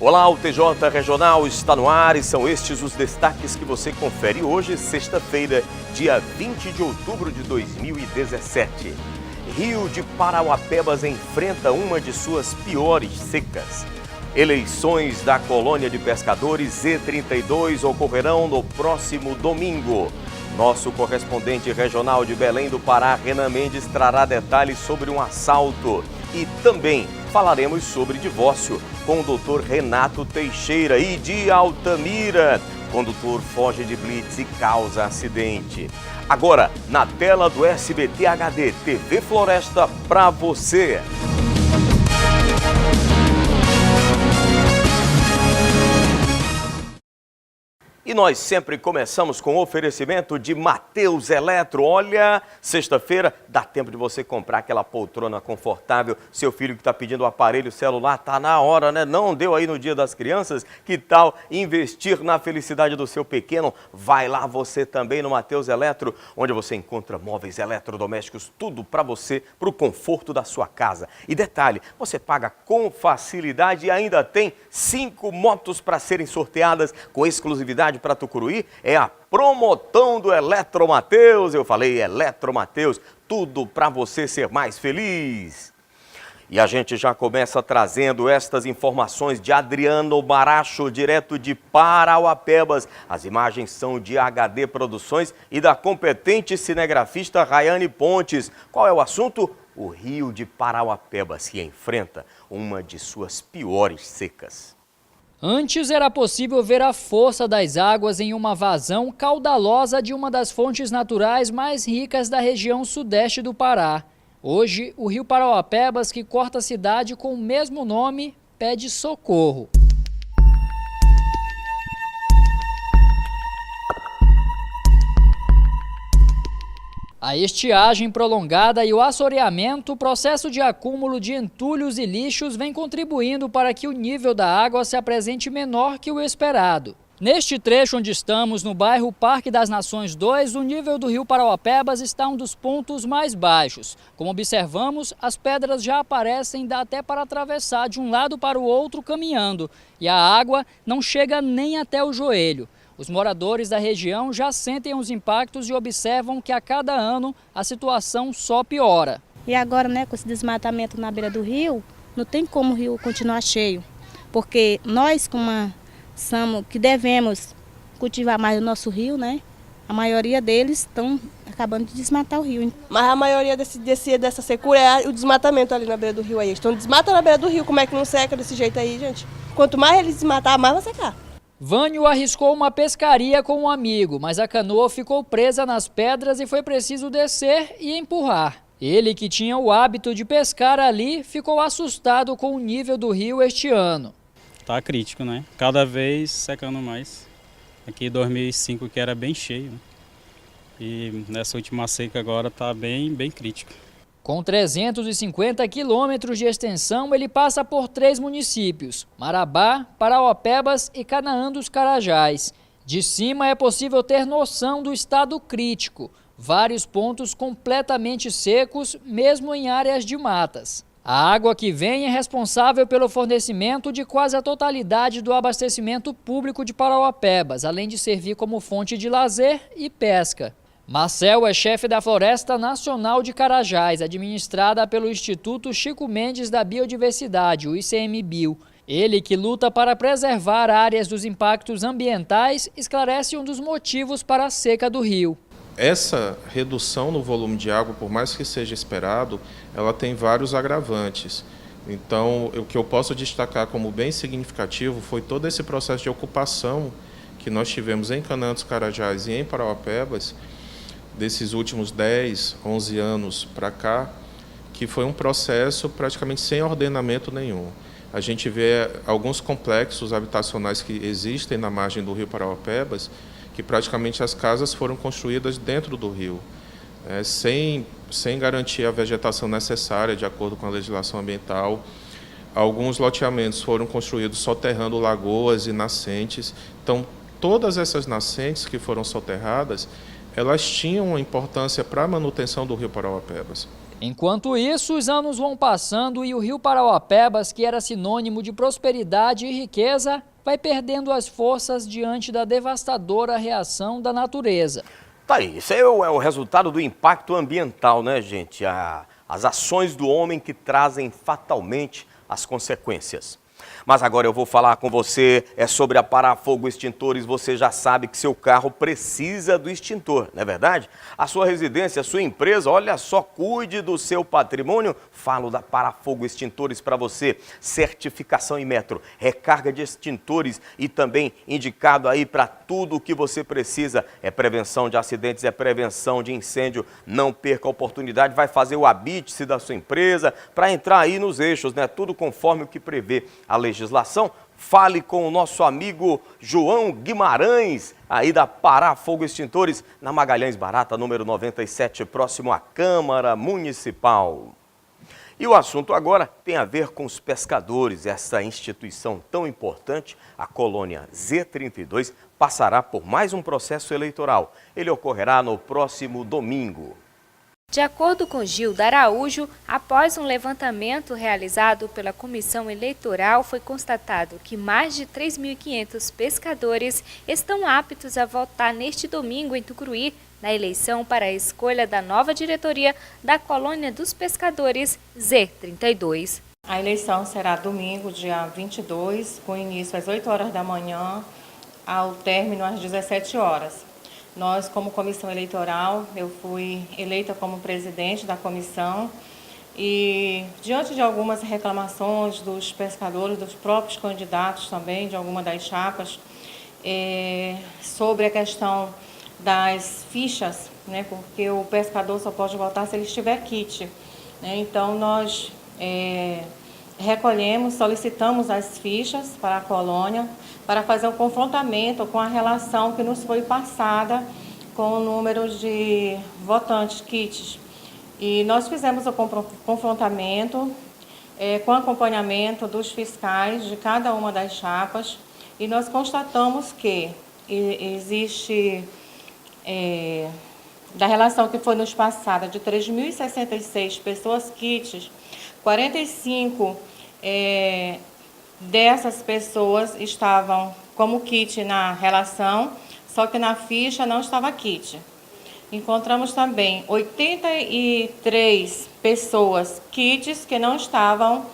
Olá, o TJ Regional está no ar e são estes os destaques que você confere hoje, sexta-feira, dia 20 de outubro de 2017. Rio de Parauapebas enfrenta uma de suas piores secas. Eleições da colônia de pescadores Z32 ocorrerão no próximo domingo. Nosso correspondente regional de Belém do Pará, Renan Mendes, trará detalhes sobre um assalto. E também falaremos sobre divórcio com o Dr. Renato Teixeira. E de Altamira, condutor foge de blitz e causa acidente. Agora, na tela do SBT HD, TV Floresta para você. E nós sempre começamos com o oferecimento de Mateus Eletro. Olha, sexta-feira dá tempo de você comprar aquela poltrona confortável. Seu filho que está pedindo o aparelho celular, tá na hora, né? Não deu aí no Dia das Crianças? Que tal investir na felicidade do seu pequeno? Vai lá você também no Mateus Eletro, onde você encontra móveis eletrodomésticos, tudo para você, para o conforto da sua casa. E detalhe, você paga com facilidade e ainda tem 5 motos para serem sorteadas com exclusividade para Tucuruí. É a promotão do Eletro Mateus. Eu falei Eletro Mateus, tudo para você ser mais feliz. E a gente já começa trazendo estas informações de Adriano Baracho, direto de Parauapebas. As imagens são de HD Produções e da competente cinegrafista Rayane Pontes. Qual é o assunto? O Rio de Parauapebas que enfrenta uma de suas piores secas. Antes era possível ver a força das águas em uma vazão caudalosa de uma das fontes naturais mais ricas da região sudeste do Pará. Hoje, o rio Parauapebas, que corta a cidade com o mesmo nome, pede socorro. A estiagem prolongada e o assoreamento, o processo de acúmulo de entulhos e lixos vem contribuindo para que o nível da água se apresente menor que o esperado. Neste trecho onde estamos, no bairro Parque das Nações 2, o nível do rio Parauapebas está um dos pontos mais baixos. Como observamos, as pedras já aparecem, dá até para atravessar de um lado para o outro caminhando, e a água não chega nem até o joelho. Os moradores da região já sentem os impactos e observam que a cada ano a situação só piora. E agora, né, com esse desmatamento na beira do rio, não tem como o rio continuar cheio, porque nós, que devemos cultivar mais o nosso rio, né, a maioria deles estão acabando de desmatar o rio. Mas a maioria dessa secura é o desmatamento ali na beira do rio aí. Estão desmatando na beira do rio, como é que não seca desse jeito aí, gente? Quanto mais eles desmatar, mais vai secar. Vânio arriscou uma pescaria com um amigo, mas a canoa ficou presa nas pedras e foi preciso descer e empurrar. Ele, que tinha o hábito de pescar ali, ficou assustado com o nível do rio este ano. Tá crítico, né? Cada vez secando mais. Aqui em 2005 que era bem cheio, né? E nessa última seca agora tá bem crítico. Com 350 quilômetros de extensão, ele passa por 3 municípios, Marabá, Parauapebas e Canaã dos Carajás. De cima é possível ter noção do estado crítico, vários pontos completamente secos, mesmo em áreas de matas. A água que vem é responsável pelo fornecimento de quase a totalidade do abastecimento público de Parauapebas, além de servir como fonte de lazer e pesca. Marcel é chefe da Floresta Nacional de Carajás, administrada pelo Instituto Chico Mendes da Biodiversidade, o ICMBio. Ele, que luta para preservar áreas dos impactos ambientais, esclarece um dos motivos para a seca do rio. Essa redução no volume de água, por mais que seja esperado, ela tem vários agravantes. Então, o que eu posso destacar como bem significativo foi todo esse processo de ocupação que nós tivemos em Canaã dos Carajás e em Parauapebas, desses últimos 10, 11 anos para cá, que foi um processo praticamente sem ordenamento nenhum. A gente vê alguns complexos habitacionais que existem na margem do rio Parauapebas, que praticamente as casas foram construídas dentro do rio, sem garantir a vegetação necessária de acordo com a legislação ambiental. Alguns loteamentos foram construídos soterrando lagoas e nascentes. Então, todas essas nascentes que foram soterradas, elas tinham uma importância para a manutenção do rio Parauapebas. Enquanto isso, os anos vão passando e o rio Parauapebas, que era sinônimo de prosperidade e riqueza, vai perdendo as forças diante da devastadora reação da natureza. Tá aí, isso aí é o resultado do impacto ambiental, né, gente? As ações do homem que trazem fatalmente as consequências. Mas agora eu vou falar com você sobre a Parafogo Extintores. Você já sabe que seu carro precisa do extintor, não é verdade? A sua residência, a sua empresa, olha só, cuide do seu patrimônio. Falo da Parafogo Extintores para você. Certificação em metro, recarga de extintores e também indicado aí para tudo o que você precisa. É prevenção de acidentes, é prevenção de incêndio. Não perca a oportunidade, vai fazer o habite-se da sua empresa para entrar aí nos eixos, né? Tudo conforme o que prevê a legislação. Fale com o nosso amigo João Guimarães, aí da Parafogo Extintores, na Magalhães Barata, número 97, próximo à Câmara Municipal. E o assunto agora tem a ver com os pescadores. Essa instituição tão importante, a colônia Z32, passará por mais um processo eleitoral. Ele ocorrerá no próximo domingo. De acordo com Gilda Araújo, após um levantamento realizado pela Comissão Eleitoral, foi constatado que mais de 3.500 pescadores estão aptos a votar neste domingo em Tucuruí, na eleição para a escolha da nova diretoria da Colônia dos Pescadores Z32. A eleição será domingo, dia 22, com início às 8 horas da manhã, ao término às 17 horas. Nós, como comissão eleitoral, eu fui eleita como presidente da comissão e, diante de algumas reclamações dos pescadores, dos próprios candidatos também, de alguma das chapas, sobre a questão das fichas, né, porque o pescador só pode votar se ele estiver kit, né, então nós recolhemos, solicitamos as fichas para a colônia, para fazer um confrontamento com a relação que nos foi passada com o número de votantes kits. E nós fizemos o confrontamento com acompanhamento dos fiscais de cada uma das chapas e nós constatamos que existe, da relação que foi nos passada de 3.066 pessoas kits, 45 dessas pessoas estavam como kit na relação, só que na ficha não estava kit. Encontramos também 83 pessoas kits que não estavam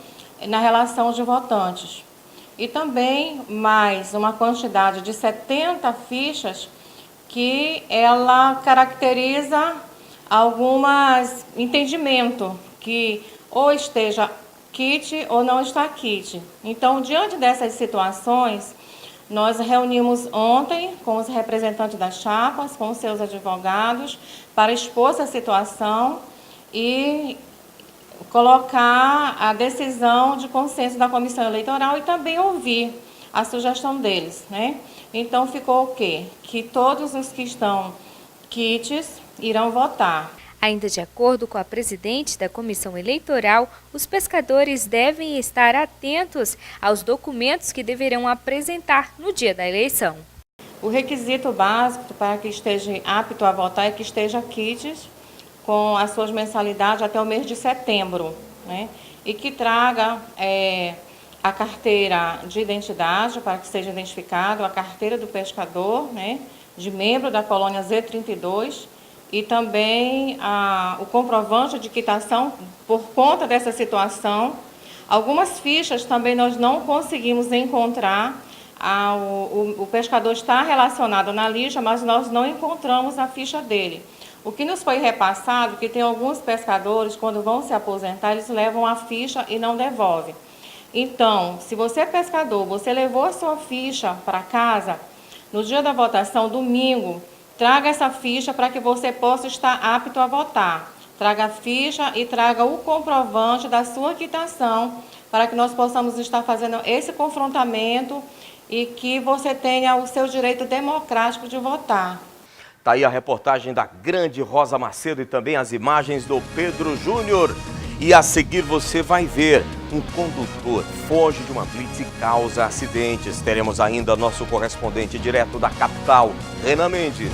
na relação de votantes. E também mais uma quantidade de 70 fichas que ela caracteriza algumas entendimento que ou esteja kit ou não está kit. Então, diante dessas situações, nós reunimos ontem com os representantes das chapas, com os seus advogados, para expor essa situação e colocar a decisão de consenso da comissão eleitoral e também ouvir a sugestão deles, né? Então, ficou o quê? Que todos os que estão kits irão votar. Ainda de acordo com a presidente da comissão eleitoral, os pescadores devem estar atentos aos documentos que deverão apresentar no dia da eleição. O requisito básico para que esteja apto a votar é que esteja kits com as suas mensalidades até o mês de setembro, né? E que traga a carteira de identidade para que seja identificado, a carteira do pescador, né, de membro da colônia Z32, e também o comprovante de quitação por conta dessa situação. Algumas fichas também nós não conseguimos encontrar, o pescador está relacionado na lista, mas nós não encontramos a ficha dele. O que nos foi repassado, que tem alguns pescadores, quando vão se aposentar, eles levam a ficha e não devolvem. Então, se você é pescador, você levou a sua ficha para casa, no dia da votação, domingo, traga essa ficha para que você possa estar apto a votar. Traga a ficha e traga o comprovante da sua quitação para que nós possamos estar fazendo esse confrontamento e que você tenha o seu direito democrático de votar. Tá aí a reportagem da grande Rosa Macedo e também as imagens do Pedro Júnior. E a seguir você vai ver um condutor foge de uma blitz e causa acidentes. Teremos ainda nosso correspondente direto da capital, Renan Mendes.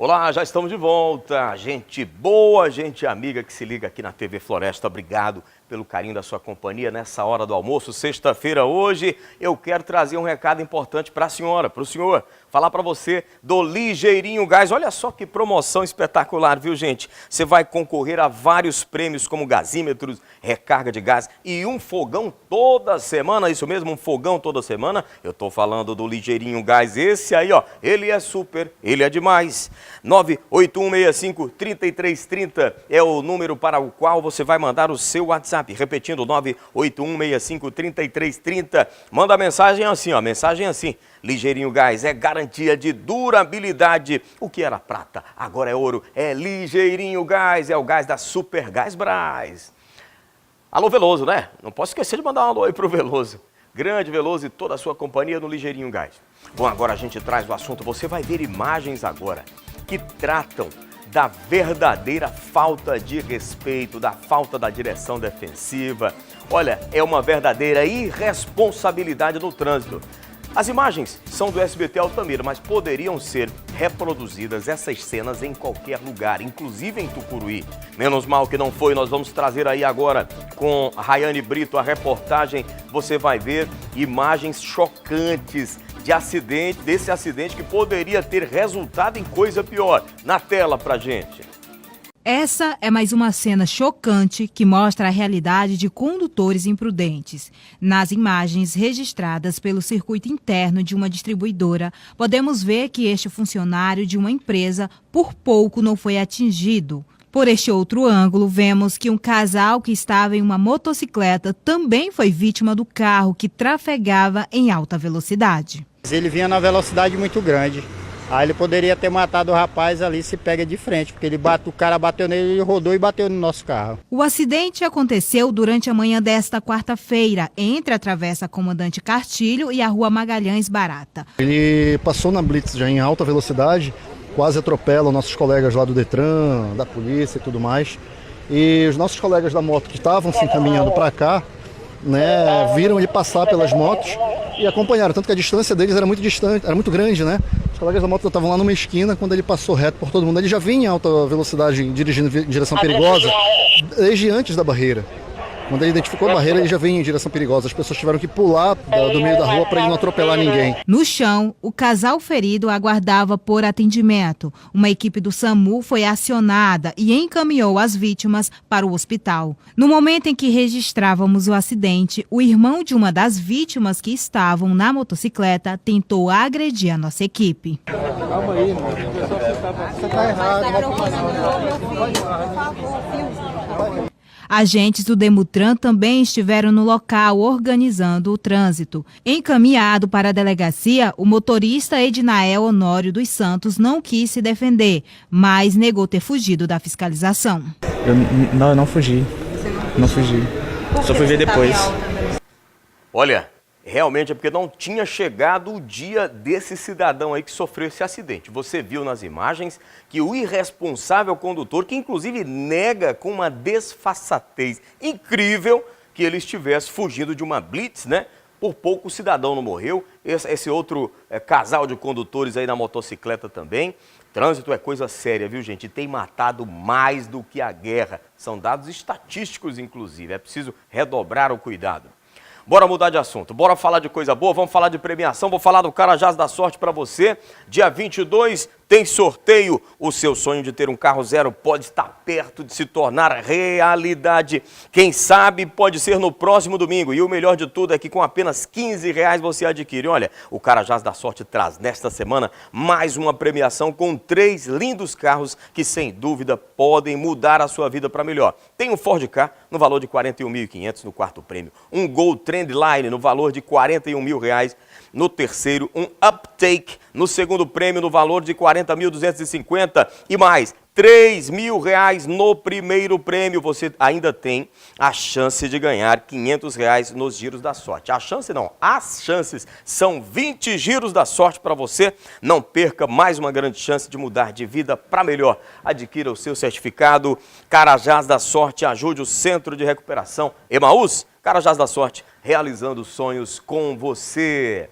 Olá, já estamos de volta. Gente boa, gente amiga que se liga aqui na TV Floresta. Obrigado pelo carinho da sua companhia nessa hora do almoço. Sexta-feira hoje, eu quero trazer um recado importante para a senhora, para o senhor. Falar para você do Ligeirinho Gás. Olha só que promoção espetacular, viu, gente? Você vai concorrer a vários prêmios como gasímetros, recarga de gás e um fogão toda semana. Isso mesmo, um fogão toda semana. Eu estou falando do Ligeirinho Gás. Esse aí, ó, ele é super, ele é demais. 98165-3330 é o número para o qual você vai mandar o seu WhatsApp. Repetindo, 98165-3330. Manda a mensagem assim, ó, mensagem assim. Ligeirinho Gás é garantia de durabilidade. O que era prata, agora é ouro. É Ligeirinho Gás, é o gás da Super Gás Brás. Alô, Veloso, né? Não posso esquecer de mandar um alô aí pro Veloso. Grande Veloso e toda a sua companhia no Ligeirinho Gás. Bom, agora a gente traz o assunto. Você vai ver imagens agora que tratam da verdadeira falta de respeito, da falta da direção defensiva. Olha, é uma verdadeira irresponsabilidade no trânsito. As imagens são do SBT Altamira, mas poderiam ser reproduzidas essas cenas em qualquer lugar, inclusive em Tucuruí. Menos mal que não foi, nós vamos trazer aí agora com a Rayane Brito a reportagem. Você vai ver imagens chocantes desse acidente que poderia ter resultado em coisa pior. Na tela pra gente. Essa é mais uma cena chocante que mostra a realidade de condutores imprudentes. Nas imagens registradas pelo circuito interno de uma distribuidora, podemos ver que este funcionário de uma empresa por pouco não foi atingido. Por este outro ângulo, vemos que um casal que estava em uma motocicleta também foi vítima do carro que trafegava em alta velocidade. Ele vinha na velocidade muito grande. Aí ele poderia ter matado o rapaz ali se pega de frente, porque o cara bateu nele, ele rodou e bateu no nosso carro. O acidente aconteceu durante a manhã desta quarta-feira, entre a Travessa Comandante Cartilho e a Rua Magalhães Barata. Ele passou na blitz já em alta velocidade, quase atropela os nossos colegas lá do Detran, da polícia e tudo mais. E os nossos colegas da moto que estavam se encaminhando para cá, né, viram ele passar pelas motos e acompanharam, tanto que a distância deles era muito distante, era muito grande, né? Os colegas da moto estavam lá numa esquina, quando ele passou reto por todo mundo, ele já vinha em alta velocidade, dirigindo em direção perigosa, desde antes da barreira. Quando ele identificou a barreira, ele já vinha em direção perigosa. As pessoas tiveram que pular do meio da rua para ele não atropelar ninguém. No chão, o casal ferido aguardava por atendimento. Uma equipe do SAMU foi acionada e encaminhou as vítimas para o hospital. No momento em que registrávamos o acidente, o irmão de uma das vítimas que estavam na motocicleta tentou agredir a nossa equipe. Calma aí, mano. Você tá errado. Agentes do Demutran também estiveram no local organizando o trânsito. Encaminhado para a delegacia, o motorista Ednael Honório dos Santos não quis se defender, mas negou ter fugido da fiscalização. Eu não fugi. Não fugi. Só fui ver depois. Olha, realmente é porque não tinha chegado o dia desse cidadão aí que sofreu esse acidente. Você viu nas imagens que o irresponsável condutor, que inclusive nega com uma desfaçatez incrível que ele estivesse fugindo de uma blitz, né? Por pouco o cidadão não morreu. Esse outro casal de condutores aí na motocicleta também. Trânsito é coisa séria, viu, gente? E tem matado mais do que a guerra. São dados estatísticos, inclusive. É preciso redobrar o cuidado. Bora mudar de assunto, bora falar de coisa boa, vamos falar de premiação, vou falar do Carajás da Sorte para você. Dia 22 tem sorteio, o seu sonho de ter um carro zero pode estar perto de se tornar realidade. Quem sabe pode ser no próximo domingo e o melhor de tudo é que com apenas R$15 você adquire. Olha, o Carajás da Sorte traz nesta semana mais uma premiação com 3 lindos carros que sem dúvida podem mudar a sua vida para melhor. Tem um Ford Ka no valor de R$41.500 no quarto prêmio, um Gol Trendline no valor de R$41 mil, no terceiro um Uptake no segundo prêmio no valor de R$40.250 e mais R$3 mil no primeiro prêmio. Você ainda tem a chance de ganhar R$500 nos giros da sorte. A chance não, as chances são 20 giros da sorte para você. Não perca mais uma grande chance de mudar de vida para melhor. Adquira o seu certificado Carajás da Sorte, ajude o Centro de Recuperação Emaús. Carajás da Sorte, realizando sonhos com você.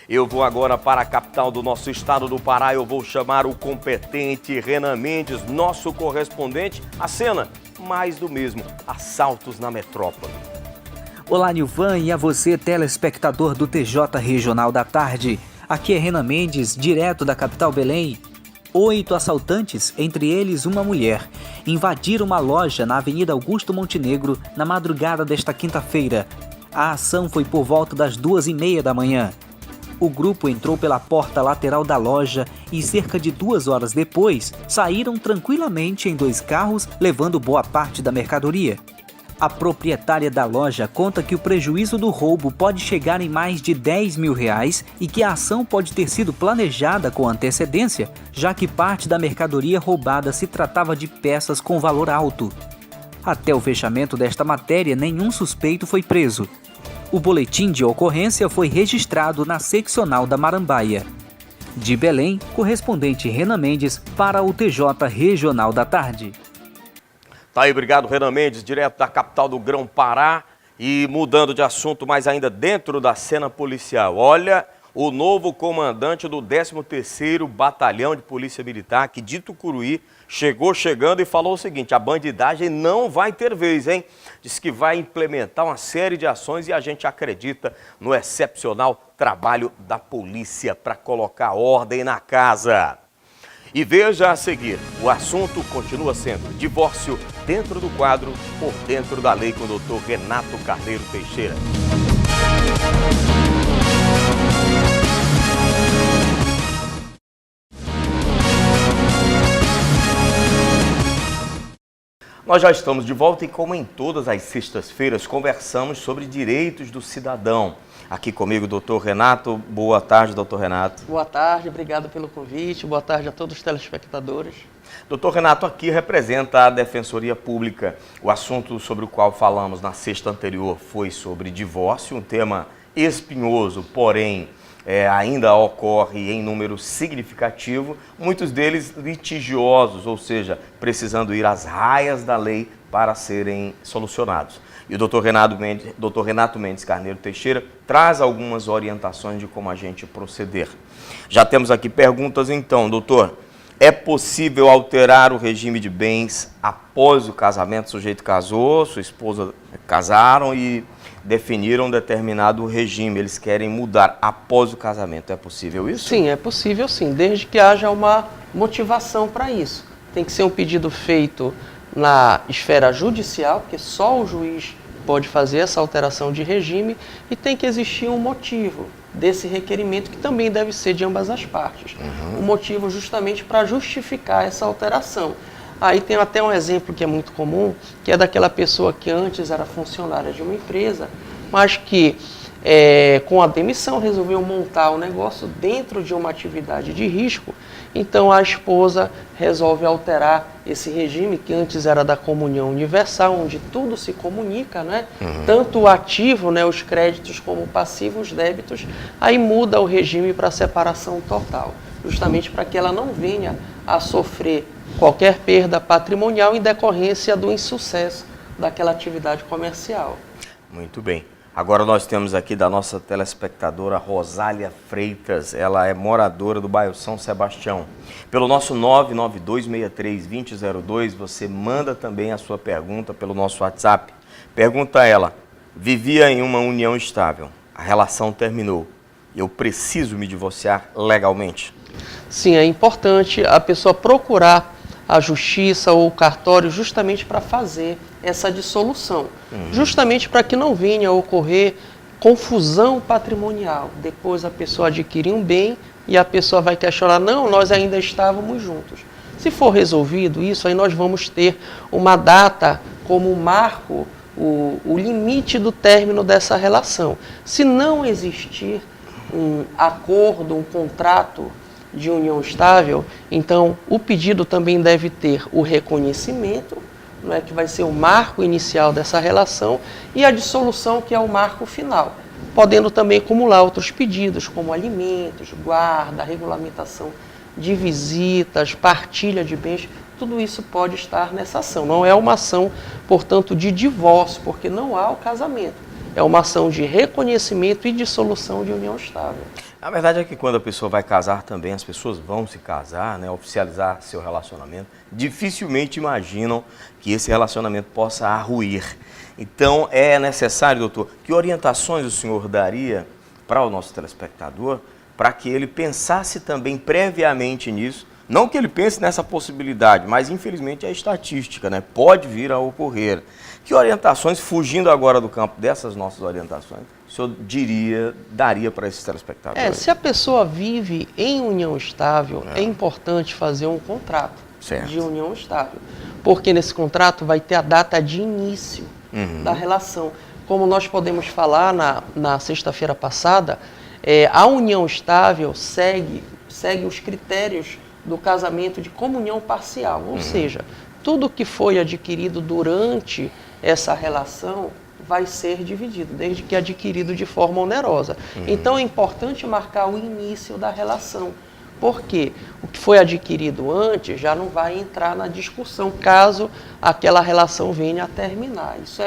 Eu vou agora para a capital do nosso estado do Pará. Eu vou chamar o competente Renan Mendes, nosso correspondente. A cena, mais do mesmo, assaltos na metrópole. Olá, Nilvan, e a você, telespectador do TJ Regional da Tarde. Aqui é Renan Mendes, direto da capital Belém. 8 assaltantes, entre eles uma mulher, invadiram uma loja na Avenida Augusto Montenegro na madrugada desta quinta-feira. A ação foi por volta das 2h30 da manhã. O grupo entrou pela porta lateral da loja e cerca de 2 horas depois saíram tranquilamente em 2 carros, levando boa parte da mercadoria. A proprietária da loja conta que o prejuízo do roubo pode chegar em mais de R$10 mil e que a ação pode ter sido planejada com antecedência, já que parte da mercadoria roubada se tratava de peças com valor alto. Até o fechamento desta matéria, nenhum suspeito foi preso. O boletim de ocorrência foi registrado na seccional da Marambaia. De Belém, correspondente Renan Mendes para o TJ Regional da Tarde. Tá aí, obrigado, Renan Mendes, direto da capital do Grão-Pará. E mudando de assunto, mas ainda dentro da cena policial. Olha, o novo comandante do 13º Batalhão de Polícia Militar, aqui de Tucuruí, chegando e falou o seguinte: a bandidagem não vai ter vez, hein? Diz que vai implementar uma série de ações e a gente acredita no excepcional trabalho da polícia para colocar ordem na casa. E veja a seguir, o assunto continua sendo divórcio dentro do quadro, por dentro da lei, com o doutor Renato Carneiro Teixeira. Nós já estamos de volta e, como em todas as sextas-feiras, conversamos sobre direitos do cidadão. Aqui comigo, doutor Renato. Boa tarde, doutor Renato. Boa tarde, obrigado pelo convite. Boa tarde a todos os telespectadores. Doutor Renato aqui representa a Defensoria Pública. O assunto sobre o qual falamos na sexta anterior foi sobre divórcio, um tema espinhoso, porém ainda ocorre em número significativo, muitos deles litigiosos, ou seja, precisando ir às raias da lei para serem solucionados. E o doutor Renato Mendes Carneiro Teixeira traz algumas orientações de como a gente proceder. Já temos aqui perguntas então, doutor. É possível alterar o regime de bens após o casamento? O sujeito casou, sua esposa casaram e definiram um determinado regime. Eles querem mudar após o casamento. É possível isso? Sim, é possível sim, desde que haja uma motivação para isso. Tem que ser um pedido feito na esfera judicial, porque só o juiz pode fazer essa alteração de regime, e tem que existir um motivo desse requerimento, que também deve ser de ambas as partes. Um motivo justamente para justificar essa alteração. Aí tem até um exemplo que é muito comum, que é daquela pessoa que antes era funcionária de uma empresa, mas que com a demissão resolveu montar o negócio dentro de uma atividade de risco. Então a esposa resolve alterar esse regime que antes era da comunhão universal, onde tudo se comunica, né? Tanto o ativo, né, os créditos, como o passivo, os débitos. Aí muda o regime para separação total, justamente para que ela não venha a sofrer qualquer perda patrimonial em decorrência do insucesso daquela atividade comercial. Muito bem. Agora nós temos aqui da nossa telespectadora Rosália Freitas, ela é moradora do bairro São Sebastião. Pelo nosso 992632002, você manda também a sua pergunta pelo nosso WhatsApp. Pergunta ela: vivia em uma união estável, a relação terminou, eu preciso me divorciar legalmente? Sim, é importante a pessoa procurar a justiça ou o cartório justamente para fazer essa dissolução, justamente para que não venha a ocorrer confusão patrimonial. Depois a pessoa adquire um bem e a pessoa vai questionar: não, nós ainda estávamos juntos. Se for resolvido isso, aí nós vamos ter uma data como marco, o limite do término dessa relação. Se não existir um acordo, um contrato de união estável, então o pedido também deve ter o reconhecimento, não é, que vai ser o marco inicial dessa relação, e a dissolução, que é o marco final, podendo também acumular outros pedidos, como alimentos, guarda, regulamentação de visitas, partilha de bens. Tudo isso pode estar nessa ação. Não é uma ação, portanto, de divórcio, porque não há o casamento. É uma ação de reconhecimento e dissolução de união estável. A verdade é que quando a pessoa vai casar também, as pessoas vão se casar, né, oficializar seu relacionamento, dificilmente imaginam que esse relacionamento possa arruir. Então é necessário, doutor, que orientações o senhor daria para o nosso telespectador, para que ele pensasse também previamente nisso, não que ele pense nessa possibilidade, mas infelizmente é estatística, né? Pode vir a ocorrer. Que orientações, fugindo agora do campo dessas nossas orientações, o senhor daria para esses telespectadores? Se a pessoa vive em união estável, é importante fazer um contrato de união estável. Porque nesse contrato vai ter a data de início da relação. Como nós podemos falar na sexta-feira passada, a união estável segue os critérios do casamento de comunhão parcial. Ou seja, tudo que foi adquirido durante essa relação vai ser dividido, desde que adquirido de forma onerosa. Então é importante marcar o início da relação, porque o que foi adquirido antes já não vai entrar na discussão caso aquela relação venha a terminar. Isso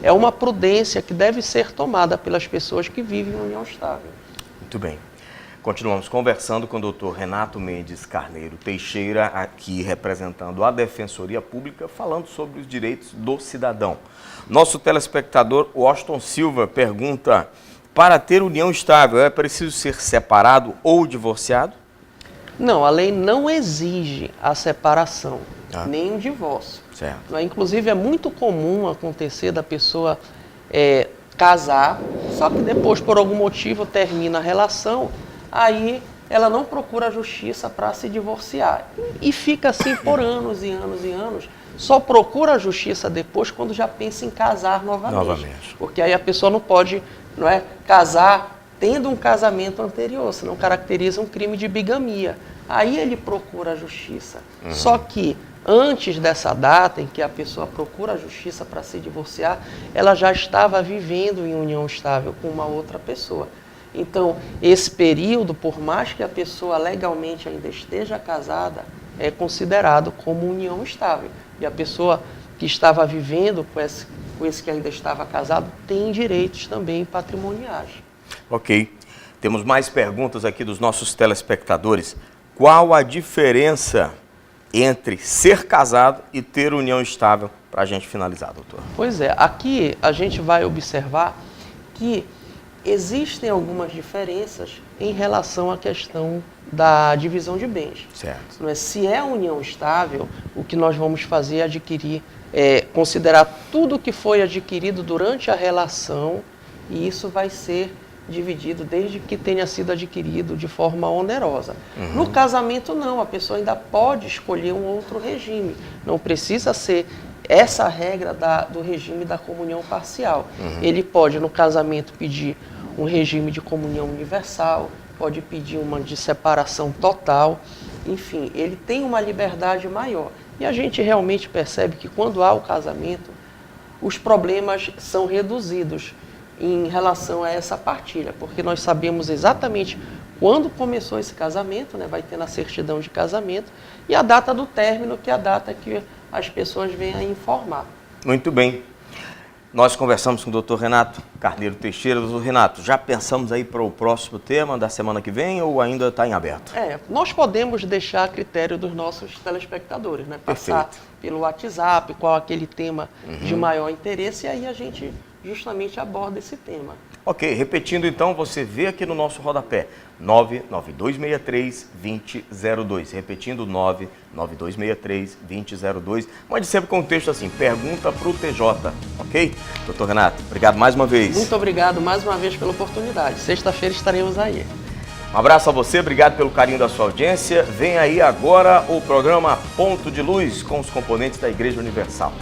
é uma prudência que deve ser tomada pelas pessoas que vivem em união estável. Muito bem. Continuamos conversando com o doutor Renato Mendes Carneiro Teixeira, aqui representando a Defensoria Pública, falando sobre os direitos do cidadão. Nosso telespectador Washington Silva pergunta, para ter união estável é preciso ser separado ou divorciado? Não, a lei não exige a separação, nem o divórcio. Certo. Inclusive é muito comum acontecer da pessoa casar, só que depois por algum motivo termina a relação, aí ela não procura a justiça para se divorciar. E fica assim por anos e anos e anos. Só procura a justiça depois quando já pensa em casar novamente. Porque aí a pessoa não pode casar tendo um casamento anterior, senão caracteriza um crime de bigamia. Aí ele procura a justiça. Só que antes dessa data em que a pessoa procura a justiça para se divorciar, ela já estava vivendo em união estável com uma outra pessoa. Então, esse período, por mais que a pessoa legalmente ainda esteja casada, é considerado como união estável. E a pessoa que estava vivendo com esse que ainda estava casado tem direitos também patrimoniais. Ok. Temos mais perguntas aqui dos nossos telespectadores. Qual a diferença entre ser casado e ter união estável? Para a gente finalizar, doutor. Pois é, aqui a gente vai observar que existem algumas diferenças em relação à questão da divisão de bens. Certo. Se é união estável, o que nós vamos fazer é adquirir, considerar tudo que foi adquirido durante a relação, e isso vai ser dividido desde que tenha sido adquirido de forma onerosa. No casamento não, a pessoa ainda pode escolher um outro regime, não precisa ser essa regra do regime da comunhão parcial. Ele pode, no casamento, pedir um regime de comunhão universal, pode pedir uma de separação total, enfim, ele tem uma liberdade maior. E a gente realmente percebe que quando há o casamento, os problemas são reduzidos em relação a essa partilha, porque nós sabemos exatamente quando começou esse casamento, vai ter na certidão de casamento, e a data do término, que é a data que as pessoas vêm a informar. Muito bem. Nós conversamos com o doutor Renato Carneiro Teixeira. Doutor Renato, já pensamos aí para o próximo tema da semana que vem ou ainda está em aberto? Nós podemos deixar a critério dos nossos telespectadores, passar pelo WhatsApp, qual aquele tema de maior interesse, e aí a gente justamente aborda esse tema. Ok, repetindo então, você vê aqui no nosso rodapé, 99263-2002. Repetindo, 99263-2002. Mande sempre com o texto assim, pergunta para o TJ, ok? Doutor Renato, obrigado mais uma vez. Muito obrigado mais uma vez pela oportunidade. Sexta-feira estaremos aí. Um abraço a você, obrigado pelo carinho da sua audiência. Vem aí agora o programa Ponto de Luz com os componentes da Igreja Universal.